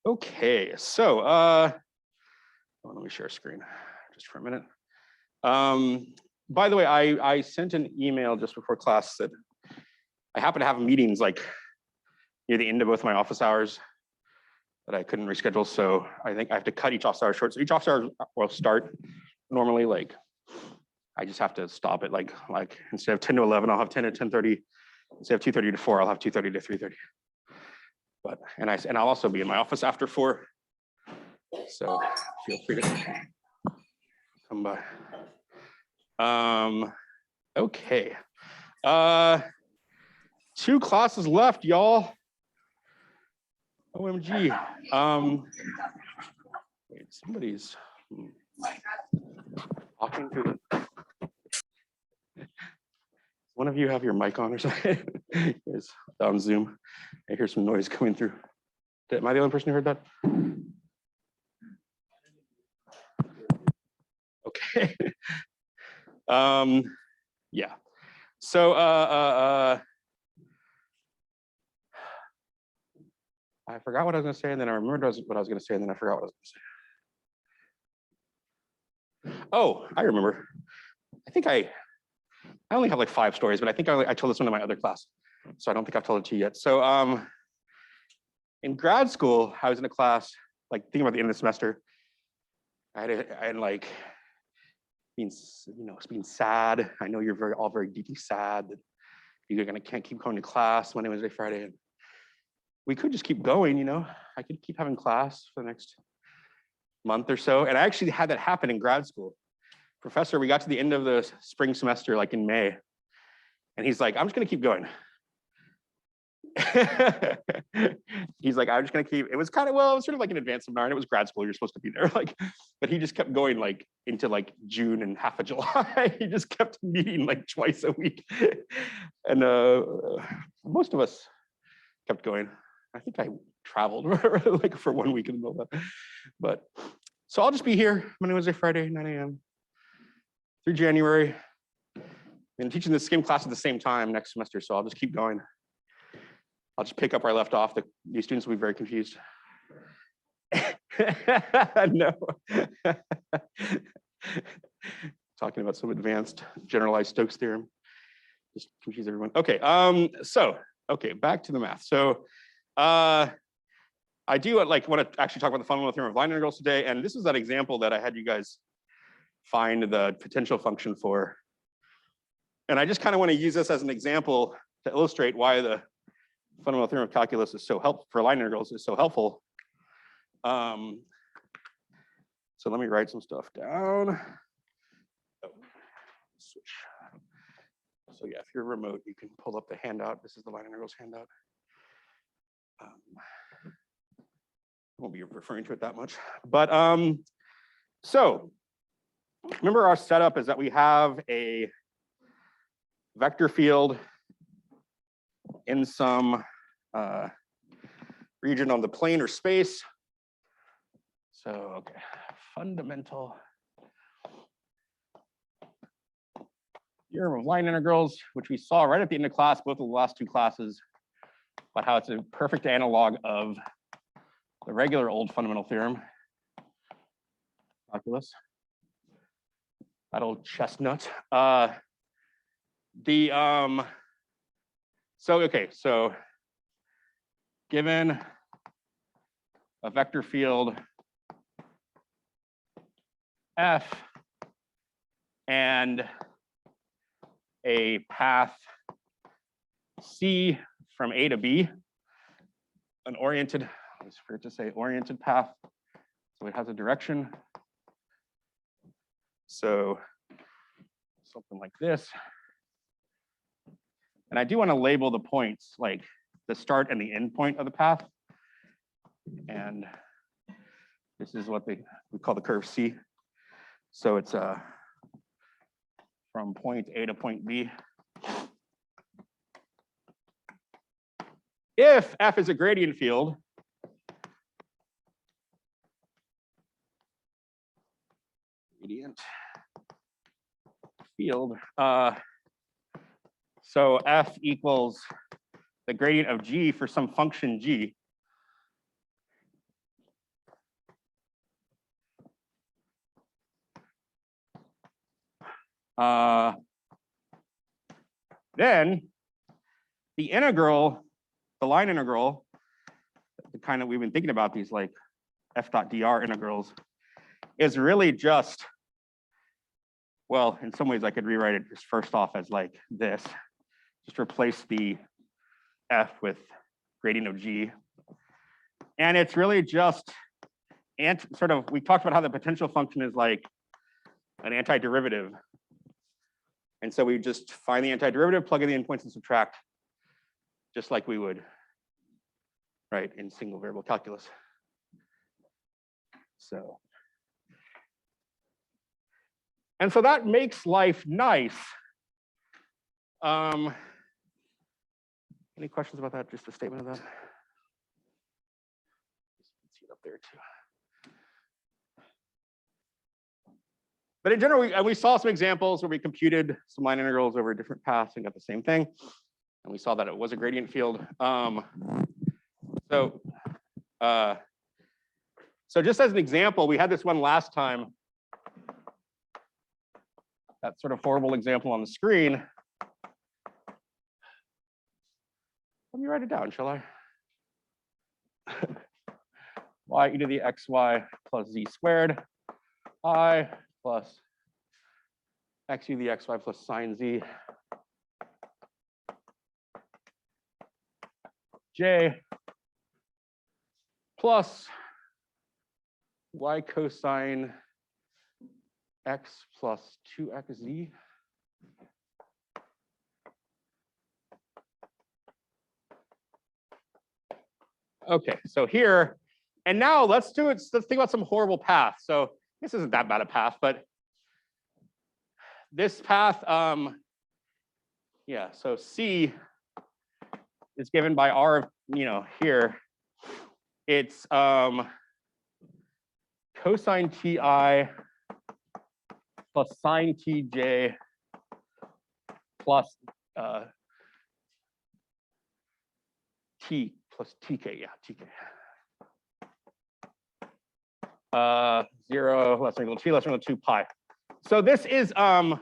Okay, so let me share a screen just for a minute. By the way, I sent an email just before class that I happen to have meetings like near the end of both my office hours that I couldn't reschedule. So I think I have to cut each office hour short. So each office hour will start normally like, I just have to stop it like instead of 10 to 11, I'll have 10 to 10:30. Instead of 2:30 to 4, I'll have 2:30 to 3:30. But and I'll also be in my office after 4. So feel free to come by. Okay. 2 classes left, y'all. OMG. Wait, somebody's talking through the. One of you have your mic on or something? It's on Zoom. I hear some noise coming through. Am I the only person who heard that? Okay. Yeah. So I forgot what I was going to say, and then I remembered what I was going to say, and then I forgot what I was going to say. Oh, I remember. I think I only have like 5 stories, but I think I told this one in my other class, so I don't think I've told it to you yet. So in grad school, I was in a class, like thinking about the end of the semester. I had like being sad. I know you're all very deeply sad that you're can't keep going to class Monday, Wednesday, Friday. And we could just keep going, I could keep having class for the next month or so. And I actually had that happen in grad school. Professor, we got to the end of the spring semester, like in May, and he's like, I'm just gonna keep going. He's like, I'm just gonna keep, it was kind of, well, it was sort of like an advanced seminar, and it was grad school, you're supposed to be there, like, but he just kept going like into like June and half of July. He just kept meeting like twice a week. And most of us kept going. I think I traveled like for 1 week in the middle of that. But so I'll just be here Monday, Wednesday, Friday, 9 a.m. through January. And teaching the skim class at the same time next semester, so I'll just keep going. I'll just pick up where I left off. The students will be very confused. No. Talking about some advanced generalized Stokes theorem. Just confuse everyone. Okay, okay, back to the math. So I do want to actually talk about the fundamental theorem of line integrals today. And this is that example that I had you guys find the potential function for. And I just kind of want to use this as an example to illustrate why the fundamental theorem of calculus is so helpful for line integrals is so helpful. So let me write some stuff down. Oh, switch. So yeah, if you're remote, you can pull up the handout. This is the line integrals handout. I won't be referring to it that much, but so remember our setup is that we have a vector field in some region on the plane or space. So, okay, fundamental theorem of line integrals, which we saw right at the end of class, both of the last 2 classes, about how it's a perfect analog of the regular old fundamental theorem, calculus. That old chestnut. So given a vector field F and a path C from A to B, an oriented, I forget to say oriented path, so it has a direction. So something like this. And I do want to label the points, like the start and the end point of the path. And this is what we call the curve C. So it's from point A to point B. If F is a gradient field, so F equals the gradient of g for some function g. Then the integral, the line integral, the kind that we've been thinking about, these like f.dr integrals, is really just, well, in some ways I could rewrite it just first off as like this. Just replace the f with gradient of g. And it's really just sort of, we talked about how the potential function is like an antiderivative. And so we just find the antiderivative, plug in the endpoints, and subtract, just like we would, right, in single variable calculus. So, and so that makes life nice. Any questions about that? Just a statement of that. See it up there too. But in general, we saw some examples where we computed some line integrals over different paths and got the same thing. And we saw that it was a gradient field. So just as an example, we had this one last time. That sort of horrible example on the screen. Let me write it down, shall I? Y e to the xy plus z squared, I plus x e to the xy plus sine z, j plus y cosine x plus 2xz. Okay, so here, and now let's think about some horrible path. So this isn't that bad a path, but this path, yeah, so C is given by R of, here. It's cosine Ti plus sine Tj plus T plus Tk, yeah, Tk. 0 less than or equal to T less than or equal to 2 pi. So this is, the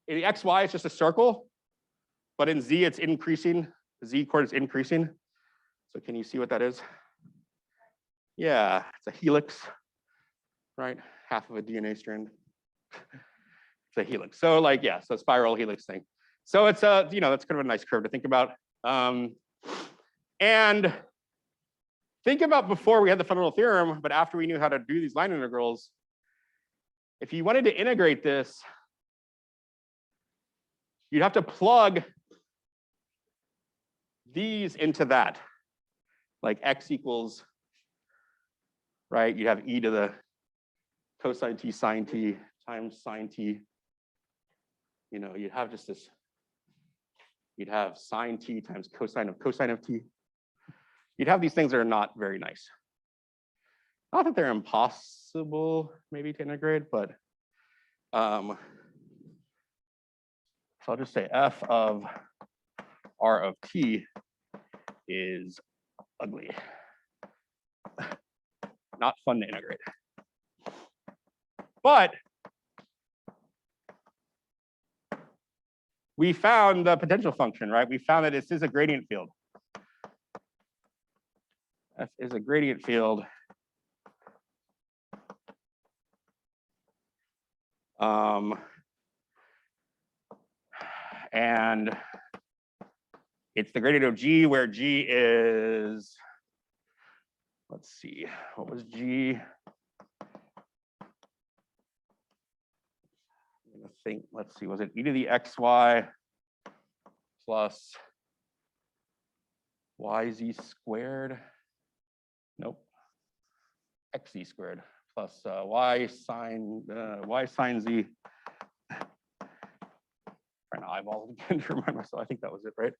xy is just a circle, but in Z it's increasing, the Z coordinate is increasing. So can you see what that is? Yeah, it's a helix, right? Half of a DNA strand. It's a helix. So like, yeah, so spiral helix thing. So it's a, that's kind of a nice curve to think about. And think about before we had the fundamental theorem, but after we knew how to do these line integrals, if you wanted to integrate this, you'd have to plug these into that, like x equals, right? You have e to the cosine t sine t times sine t. You'd have just this, you'd have sine t times cosine of t. You'd have these things that are not very nice. Not that they're impossible maybe to integrate, but so I'll just say f of r of t is ugly. Not fun to integrate. But we found the potential function, right? We found that this is a gradient field. F is a gradient field. And it's the gradient of G, where G is, let's see, what was G? I think, let's see, was it e to the xy plus yz squared? Nope. Xz squared plus y sine z. Trying to eyeball it again to remind myself. I think that was it, right?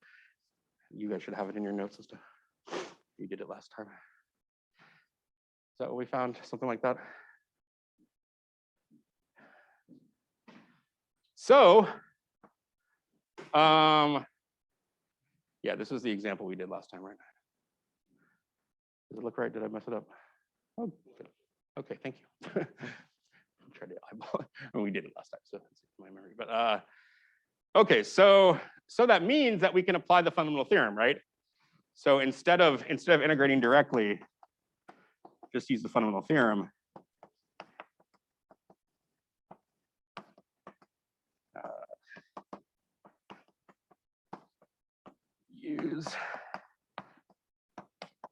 You guys should have it in your notes as to you did it last time. Is that what we found? Something like that. So, Yeah, this was the example we did last time, right? Does it look right? Did I mess it up? Oh, good. Okay, thank you. I'm trying to eyeball. We did it last time, so it's my memory. But okay, so that means that we can apply the fundamental theorem, right? So instead of integrating directly, just use the fundamental theorem. Use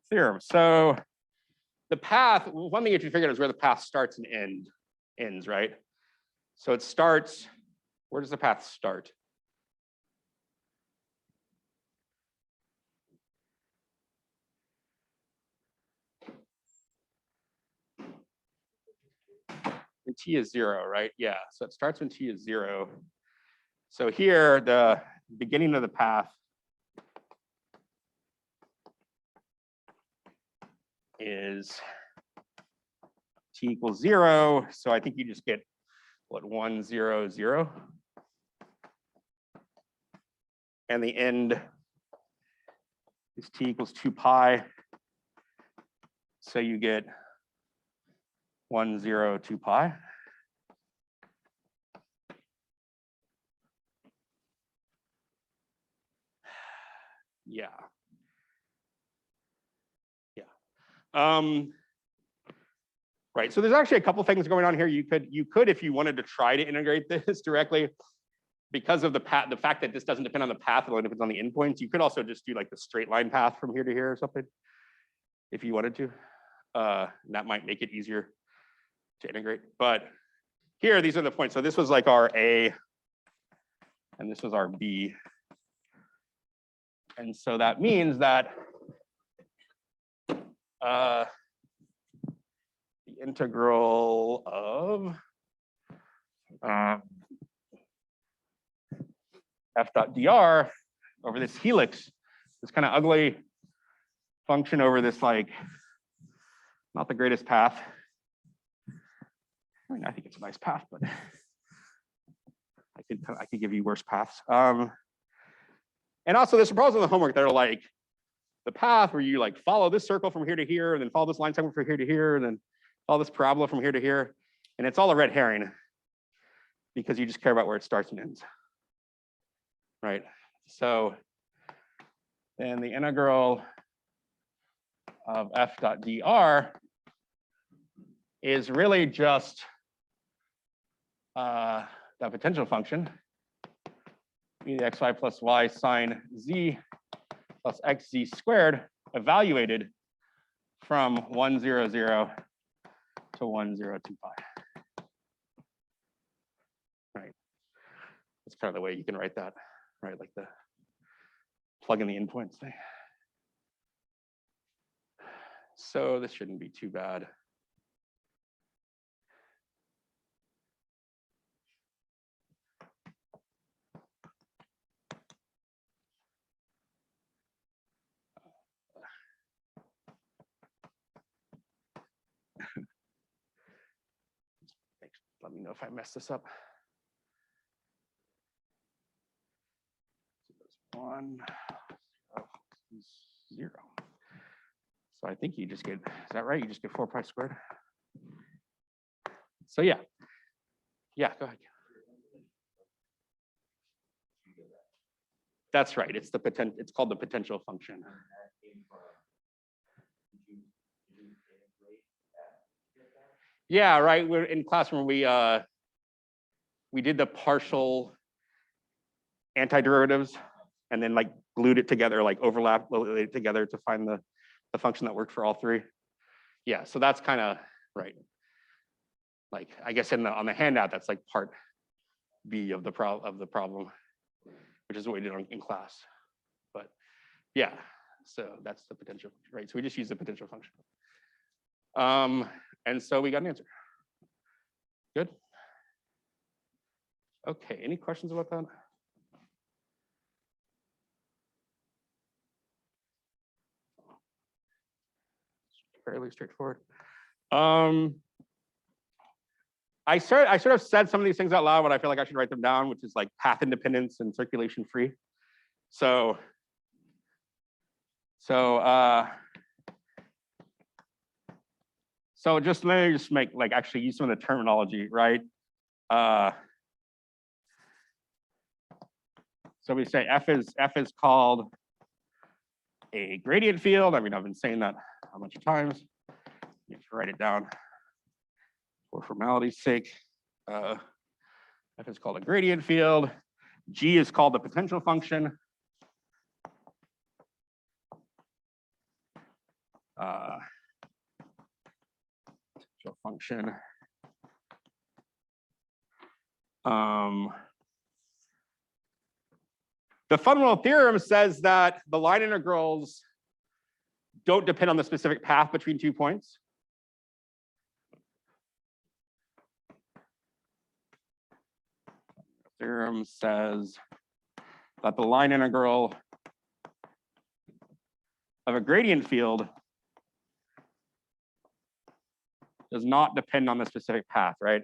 theorem. So the path, one thing you should figure out is where the path starts and ends, right? So it starts, where does the path start? When t is 0, right? Yeah, so it starts when t is 0. So here, the beginning of the path is t equals 0. So I think you just get, what, 1, 0, 0. And the end is t equals 2 pi. So you get 1, 0, 2 pi. Yeah. Yeah. Right. So there's actually a couple things going on here. You could, if you wanted to try to integrate this directly, because of the fact that this doesn't depend on the path, it only depends on the endpoints, you could also just do like the straight line path from here to here or something, if you wanted to. That might make it easier to integrate. But here, these are the points. So this was like our A, and this was our B. And so that means that the integral of f dot dr over this helix, this kind of ugly function over this, like, not the greatest path. I mean, I think it's a nice path, but I could give you worse paths. And also there's some problems in the homework that are like the path where you like follow this circle from here to here, and then follow this line segment from here to here, and then follow this parabola from here to here. And it's all a red herring because you just care about where it starts and ends. Right. So then the integral of f dot dr is really just the potential function, e to the xy plus y sine z plus xz squared, evaluated from 1, 0, 0 to 1, 0, 2 pi. Right. That's kind of the way you can write that, right? Like the plug in the endpoints thing. So this shouldn't be too bad. Let me know if I mess this up. 1, 0. So I think you just get, is that right? You just get 4 pi squared. So yeah. Yeah, go ahead. That's right. It's the it's called the potential function. Yeah, right. We're in classroom. We did the partial antiderivatives and then like glued it together, like overlapped it together to find the function that worked for all three. Yeah, so that's kind of right. Like I guess on the handout, that's like part B of the problem, which is what we did in class. But yeah, so that's the potential, right? So we just use the potential function. And so we got an answer. Good. Okay, any questions about that? Fairly straightforward. I sort of said some of these things out loud, but I feel like I should write them down, which is like path independence and circulation free. So So just let me just make like actually use some of the terminology, right? So we say F is called a gradient field. I mean, I've been saying that a bunch of times. You have to write it down for formality's sake. F is called a gradient field. G is called the potential function. Potential function. The fundamental theorem says that the line integrals don't depend on the specific path between 2 points. The theorem says that the line integral of a gradient field does not depend on the specific path, right?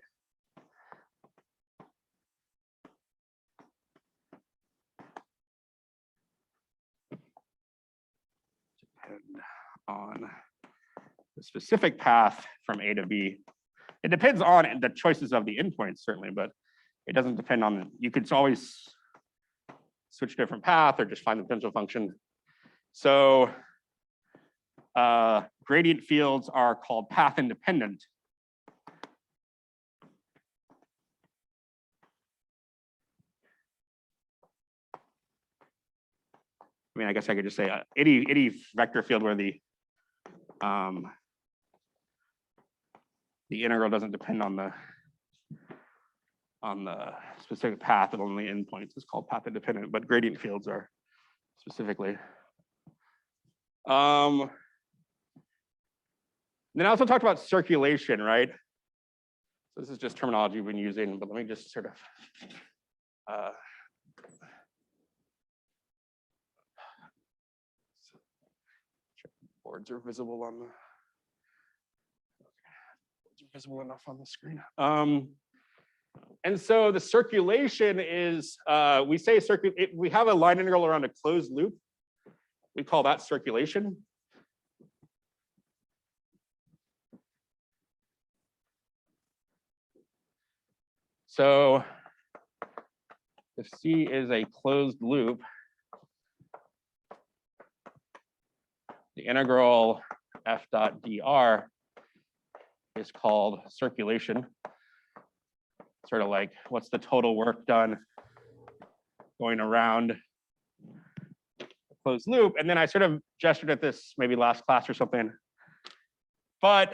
Depend on the specific path from A to B. It depends on the choices of the endpoints, certainly, but it doesn't depend on, you could always switch a different path or just find the potential function. So gradient fields are called path independent. I mean, I guess I could just say any vector field where the integral doesn't depend on the specific path of only endpoints is called path independent, but gradient fields are specifically. Then I also talked about circulation, right? So this is just terminology we've been using, but let me just sort of boards are visible on the boards are visible enough on the screen. And so the circulation is we say we have a line integral around a closed loop. We call that circulation. So if C is a closed loop, the integral f dot dr is called circulation. Sort of like, what's the total work done going around a closed loop? And then I sort of gestured at this maybe last class or something. But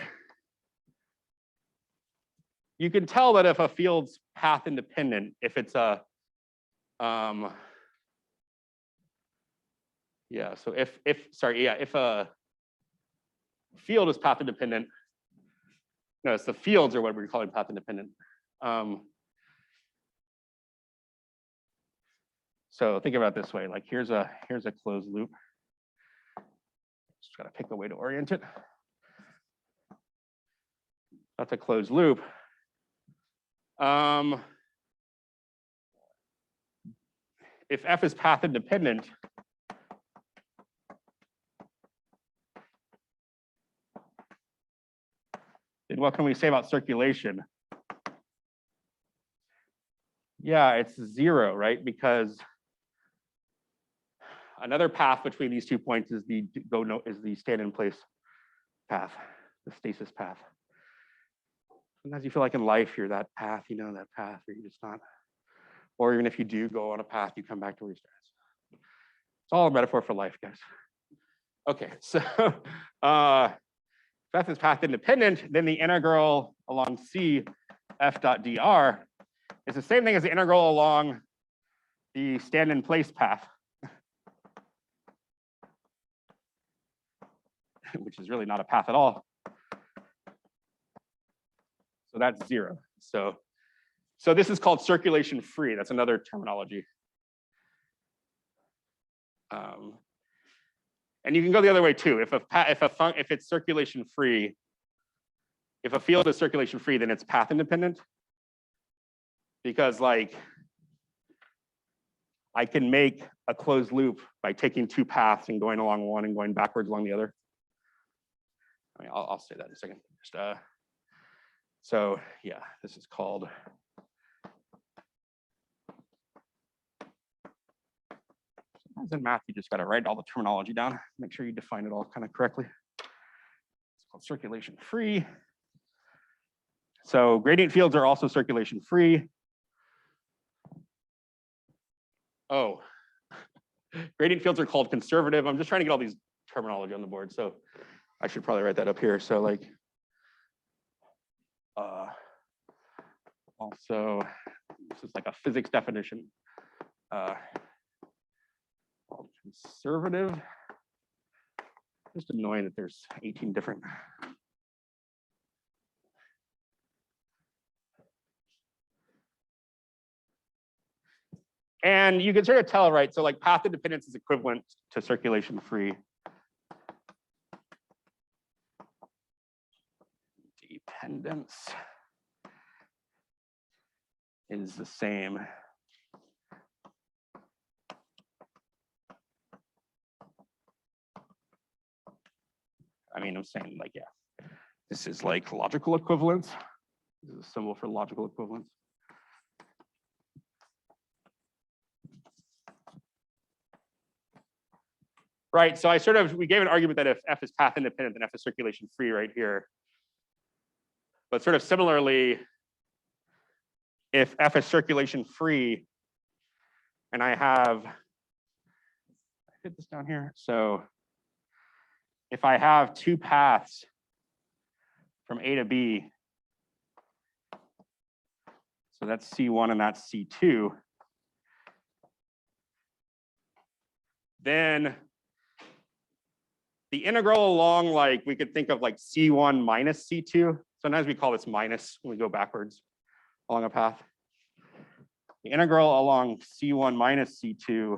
you can tell that if a field's path independent, if it's a, if a field is path independent, no, it's the fields are what we're calling path independent. So think about it this way, like here's a closed loop. Just gotta pick a way to orient it. That's a closed loop. If F is path independent, then what can we say about circulation? Yeah, it's 0, right? Because another path between these 2 points is the stand in place path, the stasis path. Sometimes you feel like in life you're that path, you know, that path, or you're just not. Or even if you do go on a path, you come back to where you started. It's all a metaphor for life, guys. Okay, so if F is path independent, then the integral along C f dot dr is the same thing as the integral along the stand in place path, which is really not a path at all. So that's 0. So this is called circulation free. That's another terminology. And you can go the other way too. If it's circulation free, if a field is circulation free, then it's path independent. Because like I can make a closed loop by taking two paths and going along one and going backwards along the other? I mean, I'll say that in a second. Just, so yeah, this is called sometimes in math, you just got to write all the terminology down. Make sure you define it all kind of correctly. It's called circulation free. So gradient fields are also circulation free. Oh, gradient fields are called conservative. I'm just trying to get all these terminology on the board. So I should probably write that up here. So like, also, this is like a physics definition. Called conservative. Just annoying that there's 18 different. And you can sort of tell, right? So like path independence is equivalent to circulation free. Dependence is the same. I mean, I'm saying like, yeah, this is like logical equivalence. This is a symbol for logical equivalence. Right, so we gave an argument that if F is path independent, then F is circulation free right here. But sort of similarly, if F is circulation free, and I hit this down here. So if I have two paths from A to B, so that's C1 and that's C2, then the integral along, like, we could think of like C1 minus C2. Sometimes we call this minus when we go backwards along a path. The integral along C1 minus C2.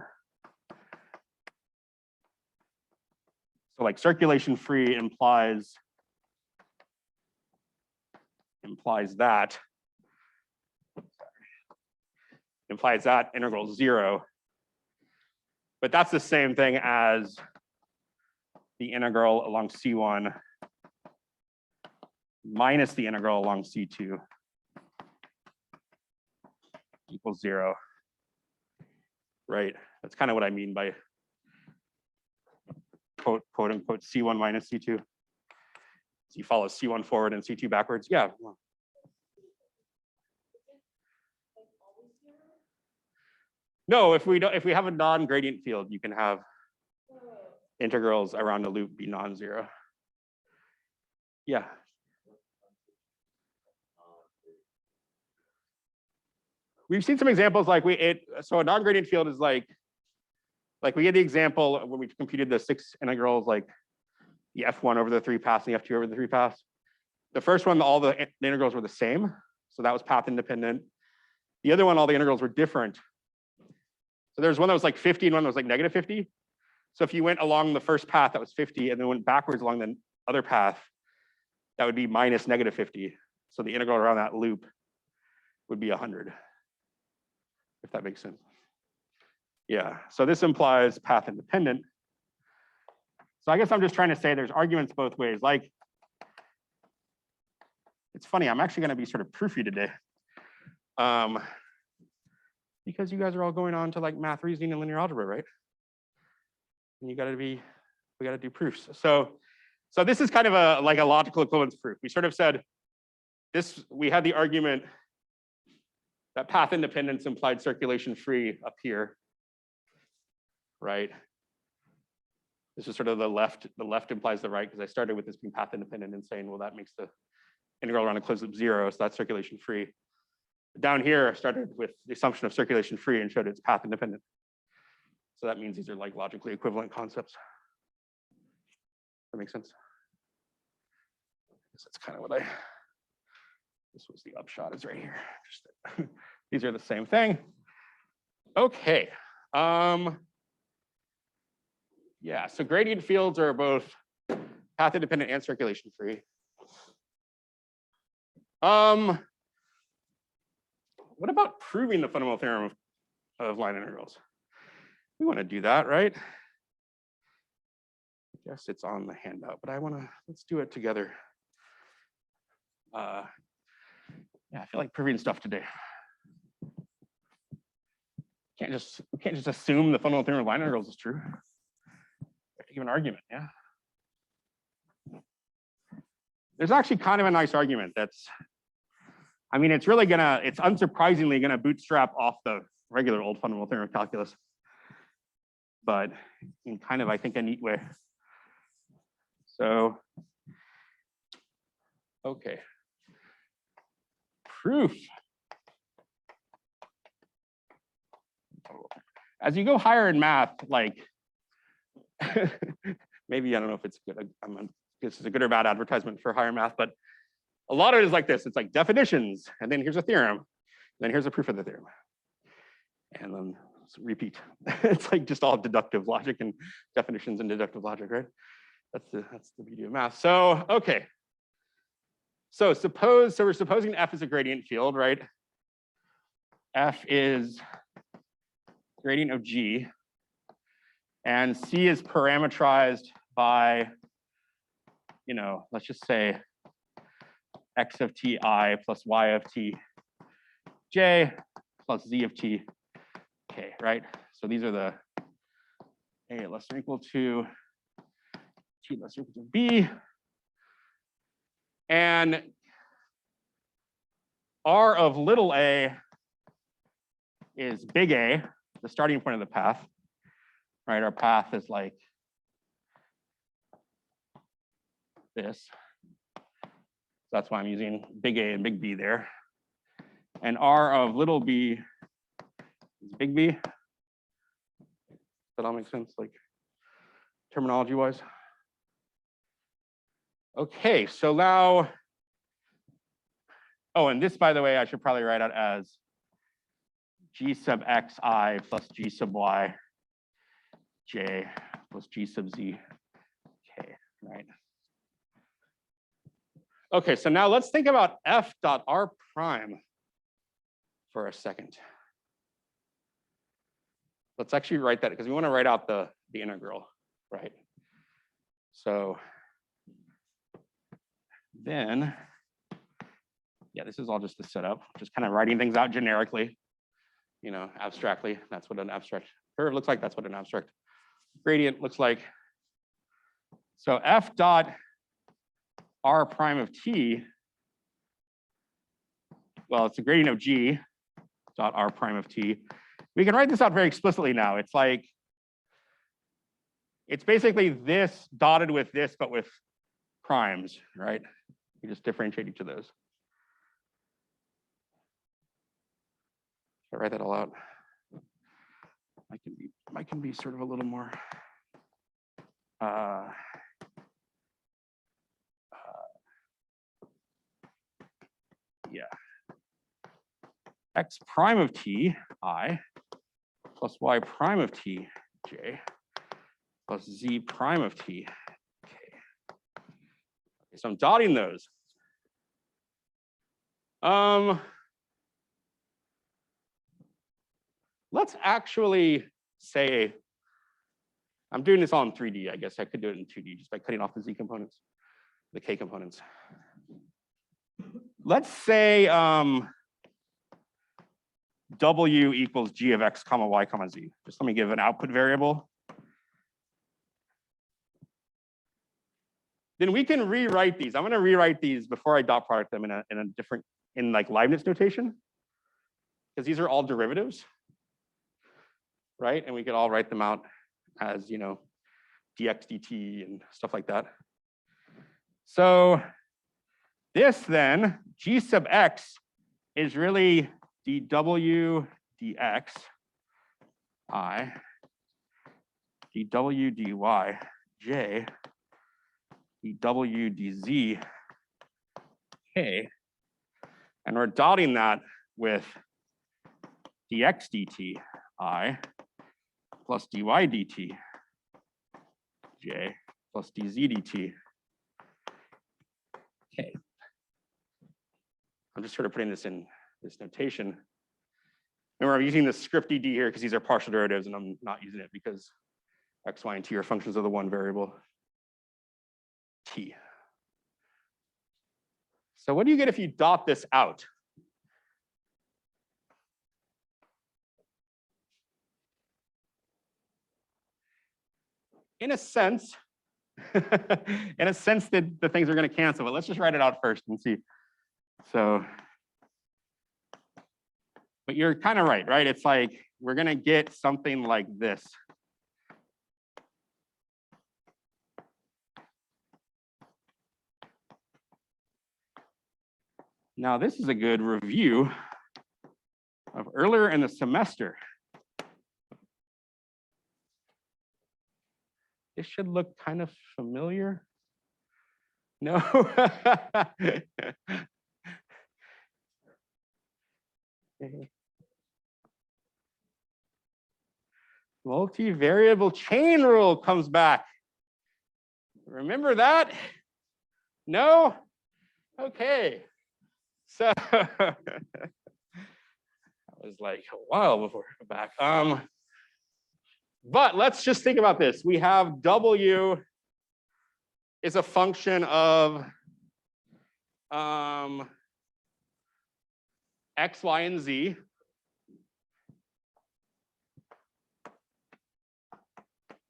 So like circulation free implies that integral 0. But that's the same thing as the integral along C1 minus the integral along C2 equals 0. Right? That's kind of what I mean by quote unquote C1 minus C2. So you follow C1 forward and C2 backwards. Yeah. No, if we have a non-gradient field, you can have integrals around a loop be non-zero. Yeah. We've seen some examples like so a non-gradient field is like we had the example when we computed the 6 integrals, like the F1 over the 3 paths and the F2 over the 3 paths. The first one, all the integrals were the same. So that was path independent. The other one, all the integrals were different. So there's one that was like 50 and one that was like negative 50. So if you went along the first path, that was 50, and then went backwards along the other path, that would be minus negative 50. So the integral around that loop would be 100, if that makes sense. Yeah, so this implies path independent. So I guess I'm just trying to say there's arguments both ways. Like, it's funny, I'm actually gonna be sort of proofy today. Because you guys are all going on to like math reasoning and linear algebra, right? And we gotta do proofs. So this is kind of a logical equivalence proof. We sort of said this, we had the argument that path independence implied circulation free up here, right? This is sort of the left implies the right, because I started with this being path independent and saying, well, that makes the integral around a closed loop 0, so that's circulation free. Down here, I started with the assumption of circulation free and showed it's path independent. So that means these are like logically equivalent concepts. That makes sense? That's kind of what this was the upshot is right here. Just these are the same thing. Okay. Yeah, so gradient fields are both path independent and circulation free. What about proving the fundamental theorem of line integrals? We want to do that, right? I guess it's on the handout, but let's do it together. Yeah, I feel like proving stuff today. We can't just assume the fundamental theorem of line integrals is true. We have to give an argument, yeah. There's actually kind of a nice argument that's, I mean, it's unsurprisingly gonna bootstrap off the regular old fundamental theorem of calculus, but in kind of, I think, a neat way. So, okay. Proof. As you go higher in math, like, maybe, I don't know if it's good, this is a good or bad advertisement for higher math, but a lot of it is like this. It's like definitions, and then here's a theorem, and then here's a proof of the theorem. And then repeat. It's like just all deductive logic and definitions and deductive logic, right? That's the beauty of math. So, okay. So we're supposing F is a gradient field, right? F is gradient of G, and C is parametrized by, let's just say x of t I plus y of t j plus z of t k, right? So these are the a less than or equal to t less than or equal to b. And R of little a is big A, the starting point of the path, right? Our path is like this. That's why I'm using big A and big B there. And R of little b is big B. Does that all make sense, like terminology wise? Okay, so now, oh, and this, by the way, I should probably write out as G sub xi plus G sub y j plus G sub z k, right? Okay, so now let's think about f dot r prime for a second. Let's actually write that because we want to write out the integral, right? So then, yeah, this is all just the setup, just kind of writing things out generically, abstractly. That's what an abstract curve looks like. That's what an abstract gradient looks like. So f dot r prime of t, well, it's a gradient of g dot r prime of t. We can write this out very explicitly now. It's like, it's basically this dotted with this, but with primes, right? You just differentiate each of those. Should I write that all out? I can be sort of a little more. Yeah. X prime of t I plus y prime of t j plus z prime of t k. Okay, so I'm dotting those. Let's actually say, I'm doing this all in 3D. I guess I could do it in 2D just by cutting off the z components, the k components. Let's say w equals g of x comma y comma z. Just let me give an output variable. Then we can rewrite these. I'm going to rewrite these before I dot product them in like Leibniz notation, because these are all derivatives, right? And we could all write them out as, dx dt and stuff like that. So this then, g sub x is really dw dx I, dw dy j, dw dz k, and we're dotting that with dx dt I plus dy dt j plus dz dt k. I'm just sort of putting this in this notation. Remember, I'm using the scripty d here because these are partial derivatives, and I'm not using it because x, y, and t are functions of the one variable t. So what do you get if you dot this out? In a sense, that the things are going to cancel, but let's just write it out first and see. So, but you're kind of right? It's like we're going to get something like this. Now, this is a good review of earlier in the semester. This should look kind of familiar. No. Multivariable chain rule comes back. Remember that? No? Okay. So that was like a while before we're back. But let's just think about this. We have W is a function of X, Y, and Z.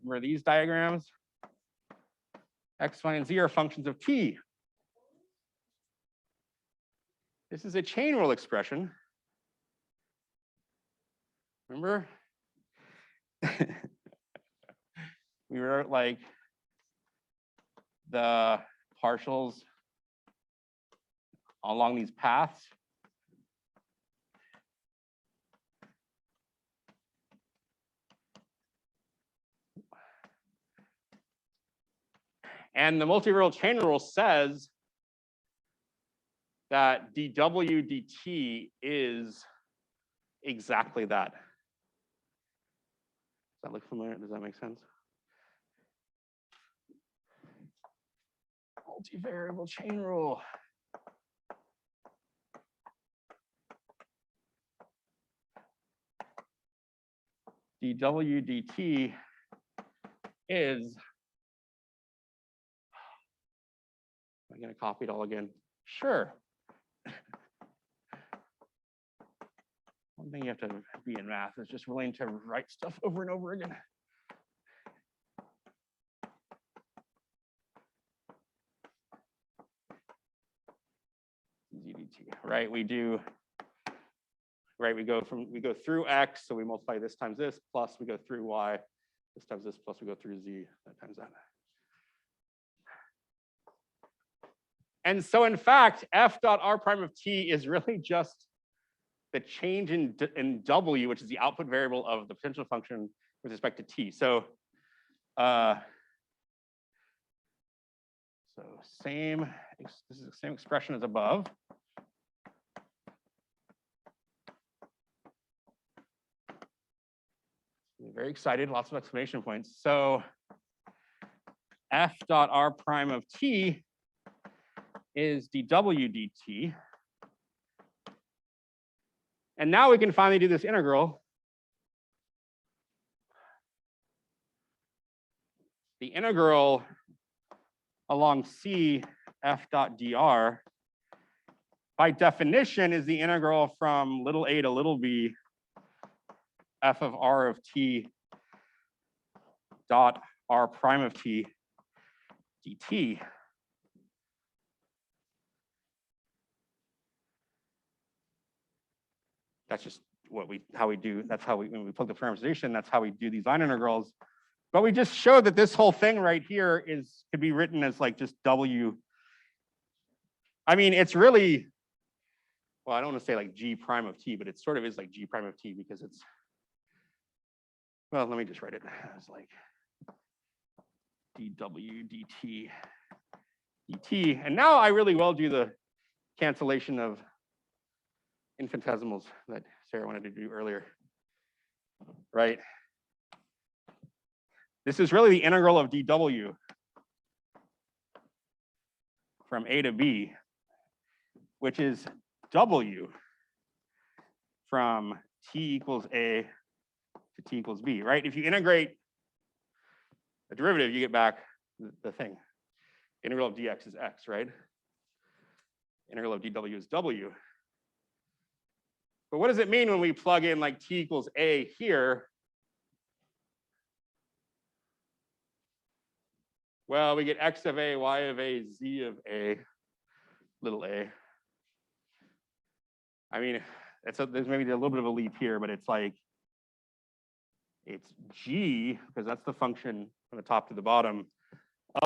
Remember these diagrams? X, Y, and Z are functions of T. This is a chain rule expression. Remember? We wrote like the partials along these paths. And the multivariable chain rule says that dw dt is exactly that. Does that look familiar? Does that make sense? Multivariable chain rule. dw dt is, am I going to copy it all again? Sure. One thing you have to be in math is just willing to write stuff over and over again. ZDT, right? We do, right? We go through X, so we multiply this times this, plus we go through Y, this times this, plus we go through Z, that times that. And so in fact, f dot r prime of t is really just the change in W, which is the output variable of the potential function with respect to t. So, this is the same expression as above. I'm very excited, lots of exclamation points. So f dot r prime of t is dw dt. And now we can finally do this integral. The integral along C f dot dr, by definition, is the integral from little a to little b f of r of t dot r prime of t dt. That's just what how we do, that's how when we plug the parameterization, that's how we do these line integrals. But we just showed that this whole thing right here could be written as like just W. I mean, it's really, well, I don't want to say like G prime of T, but it sort of is like G prime of T because it's, well, let me just write it as like dW dt dt. And now I really will do the cancellation of infinitesimals that Sarah wanted to do earlier, right? This is really the integral of dw from a to b, which is w from t equals a to t equals b, right? If you integrate a derivative, you get back the thing. Integral of dx is x, right? Integral of dw is w. But what does it mean when we plug in like t equals a here? Well, we get x of a, y of a, z of a, little a. I mean, there's maybe a little bit of a leap here, but it's like, it's g, because that's the function from the top to the bottom,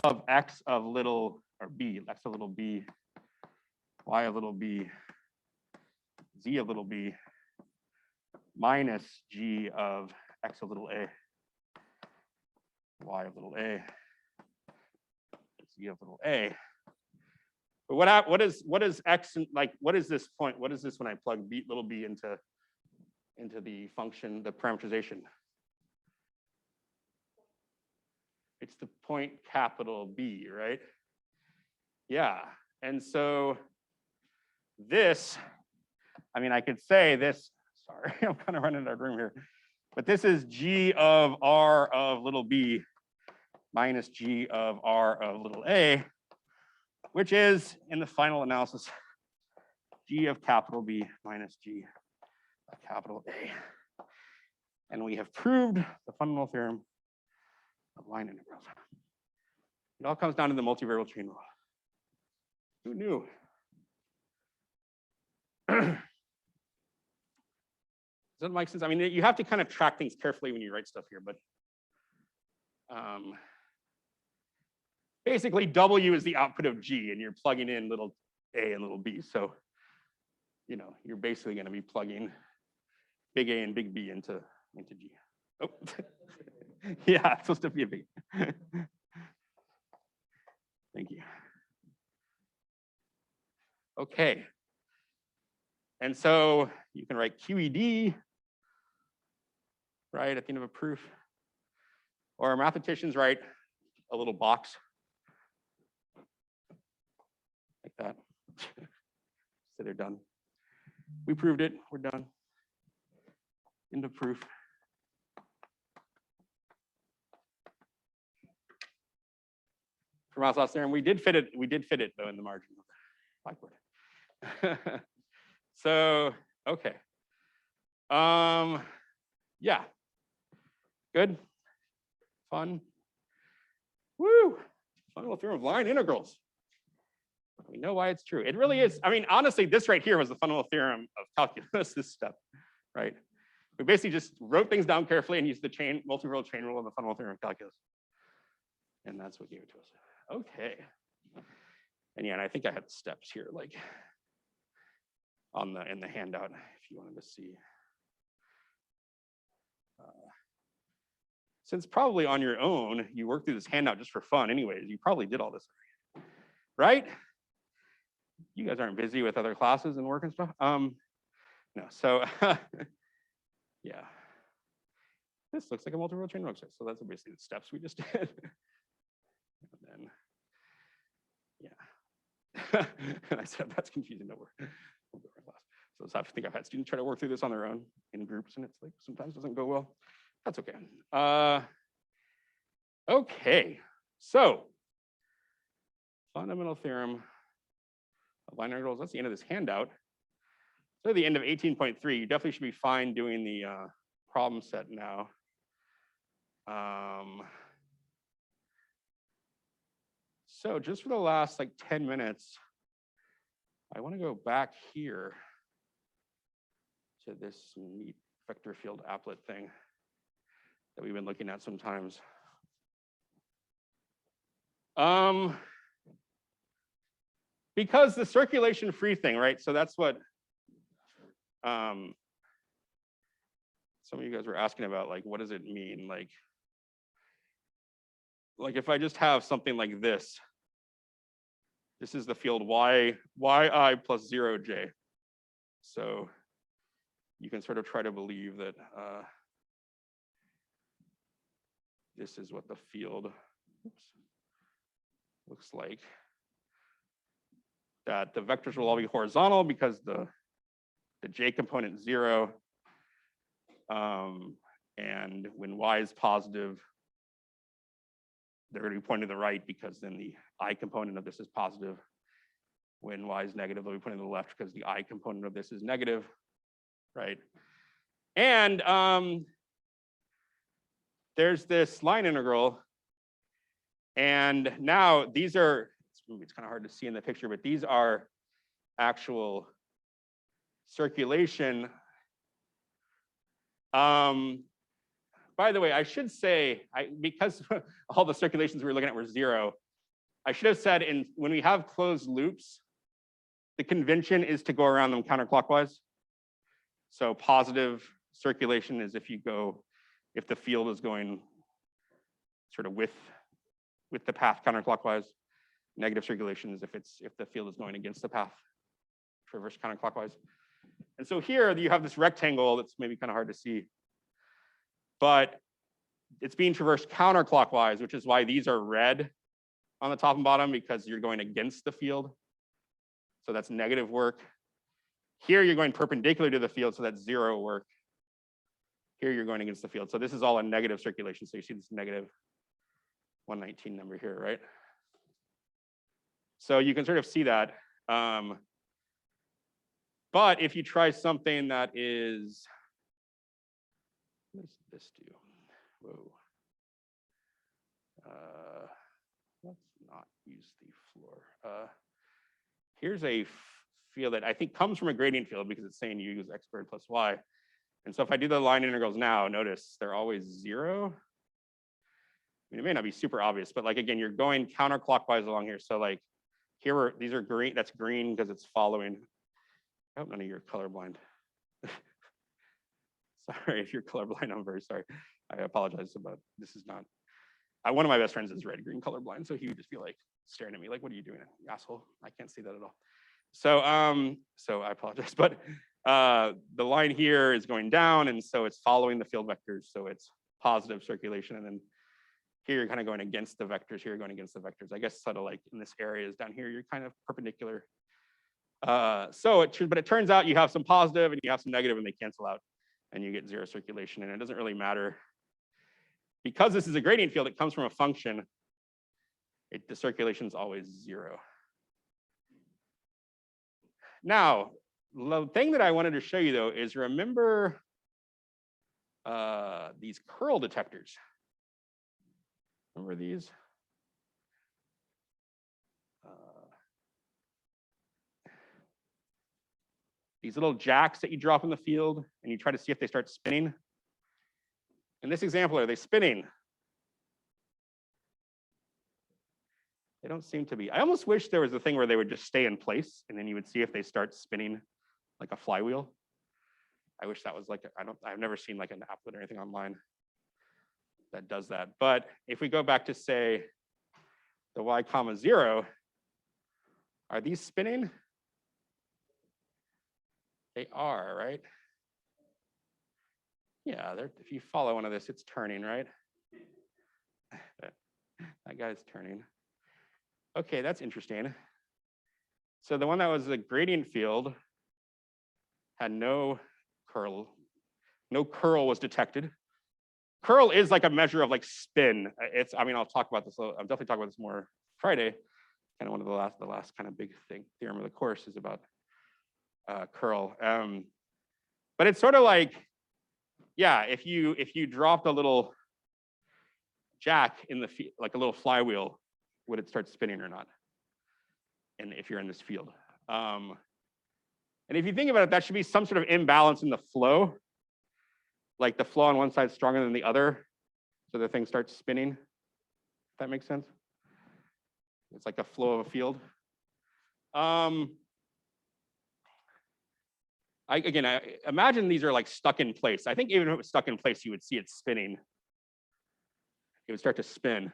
of x of little, or b, x of little b, y of little b, z of little b, minus g of x of little a, y of little a, z of little a. But what is x, like, what is this point? What is this when I plug b, little b into the function, the parameterization? It's the point capital B, right? Yeah, and so this, I mean, I could say this, sorry, I'm kind of running out of room here, but this is g of r of little b minus g of r of little a, which is, in the final analysis, g of capital B minus g of capital A. And we have proved the fundamental theorem of line integrals. It all comes down to the multivariable chain rule. Who knew? Does that make sense? I mean, you have to kind of track things carefully when you write stuff here, but basically W is the output of G, and you're plugging in little a and little b. So, you know, you're basically going to be plugging big A and big B into G. Oh, yeah, it's supposed to be a big. Thank you. Okay. And so you can write QED, right, at the end of a proof. Or mathematicians write a little box like that. So they're done. We proved it, we're done. End of proof. For Maslow's theorem, we did fit it though in the margin of the blackboard. So, okay. Yeah. Good. Fun. Woo! Fundamental theorem of line integrals. We know why it's true. It really is. I mean, honestly, this right here was the fundamental theorem of calculus, this step, right? We basically just wrote things down carefully and used the multivariable chain rule of the fundamental theorem of calculus. And that's what gave it to us. Okay. And yeah, and I think I had the steps here, like in the handout, if you wanted to see. Since probably on your own, you worked through this handout just for fun anyways, you probably did all this, right? You guys aren't busy with other classes and work and stuff? No, so yeah. This looks like a multivariable chain rule exercise. So that's basically the steps we just did. And then, yeah. And I said, that's confusing, don't worry. We'll go to class. So I think I've had students try to work through this on their own in groups, and it's like sometimes doesn't go well. That's okay. Okay, so fundamental theorem of line integrals. That's the end of this handout. So the end of 18.3, you definitely should be fine doing the problem set now. So just for the last like 10 minutes, I want to go back here to this neat vector field applet thing that we've been looking at sometimes. Because the circulation free thing, right? So that's what some of you guys were asking about, like, what does it mean? Like if I just have something like this is the field yi plus 0j. So you can sort of try to believe that this is what the field looks like. That the vectors will all be horizontal because the j component 0 And when y is positive, they're going to be pointing to the right because then the I component of this is positive. When y is negative, they'll be pointing to the left because the I component of this is negative, right? And there's this line integral. And now these are, it's kind of hard to see in the picture, but these are actual circulation. By the way, I should say, because all the circulations we were looking at were 0, I should have said when we have closed loops, the convention is to go around them counterclockwise. So positive circulation is if the field is going sort of with the path counterclockwise. Negative circulation is if the field is going against the path, traverse counterclockwise. And so here you have this rectangle that's maybe kind of hard to see, but it's being traversed counterclockwise, which is why these are red on the top and bottom, because you're going against the field. So that's negative work. Here you're going perpendicular to the field, so that's 0 work. Here you're going against the field. So this is all a negative circulation. So you see this negative 119 number here, right? So you can sort of see that. But if you try something that is, what does this do? Whoa. Let's not use the floor. Here's a field that I think comes from a gradient field because it's saying you use x squared plus y. And so if I do the line integrals now, notice they're always 0. I mean, it may not be super obvious, but like, again, you're going counterclockwise along here. So like here, these are green, that's green because it's following. I hope none of you are colorblind. Sorry, if you're colorblind, I'm very sorry. I apologize about, this is not, one of my best friends is red-green colorblind, so he would just be like staring at me like, what are you doing, you asshole? I can't see that at all. So, so I apologize, but the line here is going down, and so it's following the field vectors, so it's positive circulation, and then here you're kind of going against the vectors, here you're going against the vectors. I guess sort of like in this area is down here, you're kind of perpendicular. But it turns out you have some positive and you have some negative and they cancel out and you get 0 circulation, and it doesn't really matter. Because this is a gradient field, it comes from a function, the circulation is always 0. Now, the thing that I wanted to show you though is remember these curl detectors. Remember these? These little jacks that you drop in the field and you try to see if they start spinning. In this example, are they spinning? They don't seem to be. I almost wish there was a thing where they would just stay in place and then you would see if they start spinning like a flywheel. I wish that was like, I've never seen like an applet or anything online that does that. But if we go back to say the y comma 0, are these spinning? They are, right? Yeah, if you follow one of this, it's turning, right? That guy's turning. Okay, that's interesting. So the one that was a gradient field had no curl. No curl was detected. Curl is like a measure of like spin. I mean, I'll talk about this. I'll definitely talk about this more Friday. Kind of one of the last kind of big theorem of the course is about curl. But it's sort of like, yeah, if you dropped a little jack in the field, like a little flywheel, would it start spinning or not? And if you're in this field. And if you think about it, that should be some sort of imbalance in the flow. Like the flow on one side is stronger than the other, so the thing starts spinning. If that makes sense? It's like the flow of a field. I imagine these are like stuck in place. I think even if it was stuck in place, you would see it spinning. It would start to spin.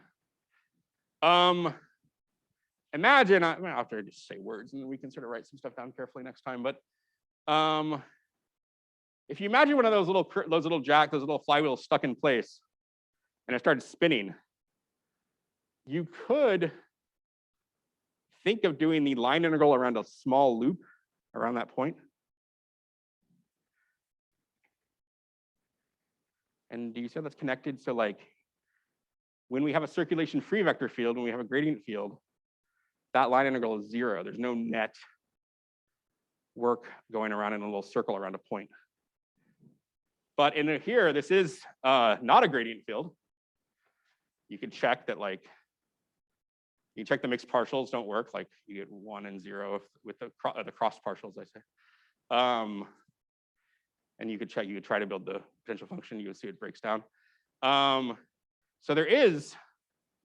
Imagine, I'll have to just say words and then we can sort of write some stuff down carefully next time. But if you imagine one of those little flywheels stuck in place and it started spinning, you could think of doing the line integral around a small loop around that point. And do you see how that's connected? So like when we have a circulation free vector field, when we have a gradient field, that line integral is 0. There's no net work going around in a little circle around a point. But in here, this is not a gradient field. You can check that, like, you can check the mixed partials don't work, like you get 1 and 0 with the cross partials, I say. And you could check, you could try to build the potential function, you would see it breaks down. So this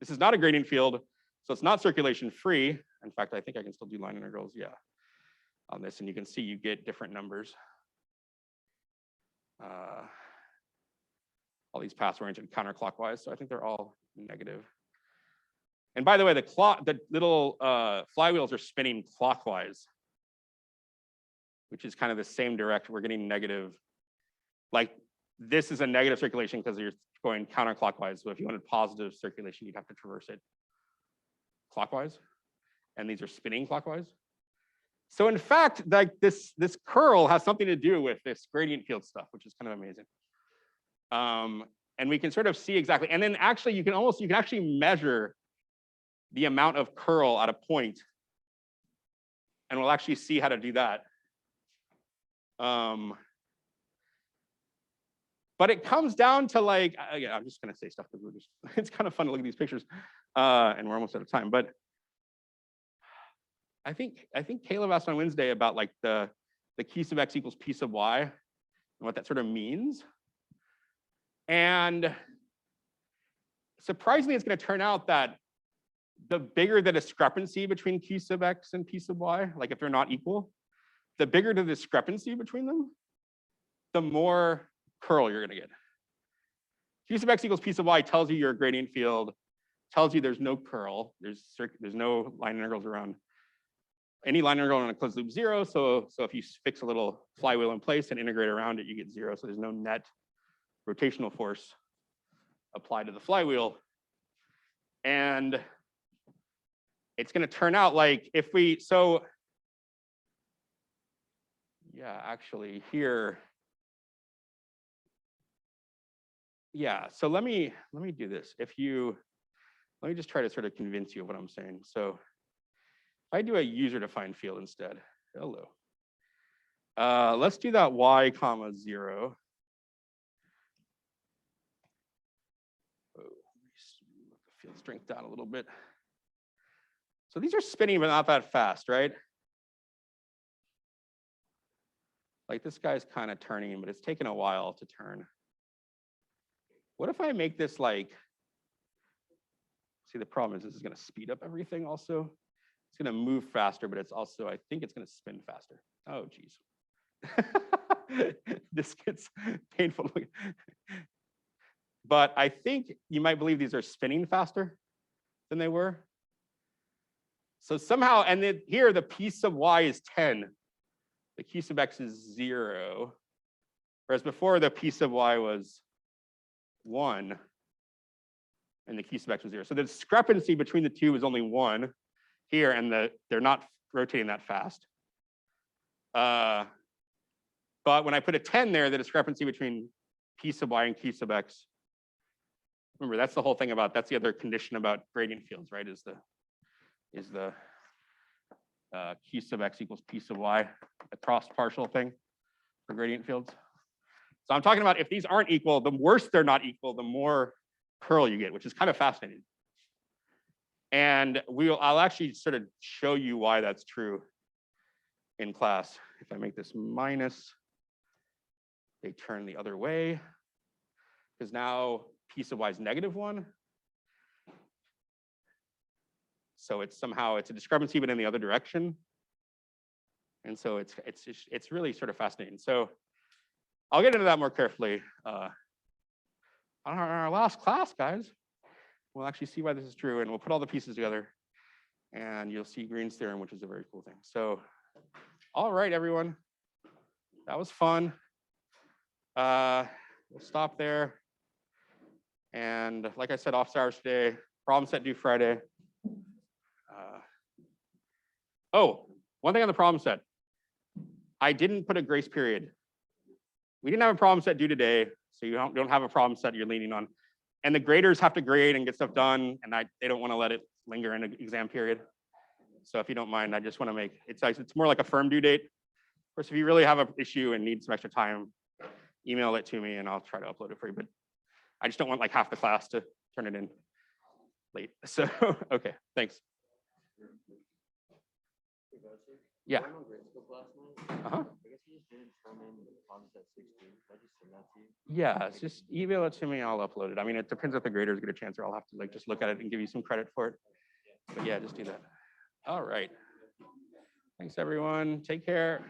is not a gradient field, so it's not circulation free. In fact, I think I can still do line integrals, yeah, on this, and you can see you get different numbers. All these paths oriented counterclockwise, so I think they're all negative. And by the way, the little flywheels are spinning clockwise, which is kind of the same direction. We're getting negative. Like this is a negative circulation because you're going counterclockwise. So if you wanted positive circulation, you'd have to traverse it clockwise. And these are spinning clockwise. So in fact, like this curl has something to do with this gradient field stuff, which is kind of amazing. And we can sort of see exactly. And then actually, you can actually measure the amount of curl at a point, and we'll actually see how to do that. But it comes down to like, yeah, I'm just gonna say stuff because it's kind of fun to look at these pictures, and we're almost out of time. But I think Caleb asked on Wednesday about like the Q sub x equals P sub y and what that sort of means. And surprisingly, it's going to turn out that the bigger the discrepancy between Q sub x and P sub y, like if they're not equal, the bigger the discrepancy between them, the more curl you're going to get. Q sub x equals P sub y tells you your gradient field, tells you there's no curl, there's no line integrals around any line integral on a closed loop 0. So if you fix a little flywheel in place and integrate around it, you get 0. So there's no net rotational force applied to the flywheel. And it's going to turn out like if we, so yeah, actually here, yeah, so let me do this. Let me just try to sort of convince you of what I'm saying. So if I do a user defined field instead, hello. Let's do that y comma 0. Oh, let me let the field strength down a little bit. So these are spinning, but not that fast, right? Like this guy's kind of turning, but it's taken a while to turn. What if I make this like, see, the problem is this is going to speed up everything also. It's going to move faster, but it's also, I think it's going to spin faster. Oh, geez. This gets painful. But I think you might believe these are spinning faster than they were. So somehow, and then here the P sub y is 10. The Q sub x is 0. Whereas before the P sub y was 1 and the Q sub x was 0. So the discrepancy between the two is only 1 here, and they're not rotating that fast. But when I put a 10 there, the discrepancy between P sub y and Q sub x, remember that's the whole thing about, that's the other condition about gradient fields, right? Is the Q sub x equals P sub y, the cross partial thing for gradient fields. So I'm talking about if these aren't equal, the worse they're not equal, the more curl you get, which is kind of fascinating. And I'll actually sort of show you why that's true in class. If I make this minus, they turn the other way, because now P sub y is -1. So it's a discrepancy, but in the other direction. And so it's really sort of fascinating. So I'll get into that more carefully on our last class, guys. We'll actually see why this is true, and we'll put all the pieces together, and you'll see Green's theorem, which is a very cool thing. So, all right, everyone, that was fun. We'll stop there. And like I said, office hours today, problem set due Friday. Oh, one thing on the problem set. I didn't put a grace period. We didn't have a problem set due today, So you don't have a problem set you're leaning on. And the graders have to grade and get stuff done, and they don't want to let it linger in an exam period. So if you don't mind, I just want to make it's more like a firm due date. Of course, if you really have an issue and need some extra time, email it to me and I'll try to upload it for you. But I just don't want like half the class to turn it in late. So okay, thanks. Yeah. Yeah, it's just email it to me, I'll upload it. I mean, it depends if the graders get a chance, or I'll have to like just look at it and give you some credit for it. But yeah, just do that. All right. Thanks everyone. Take care.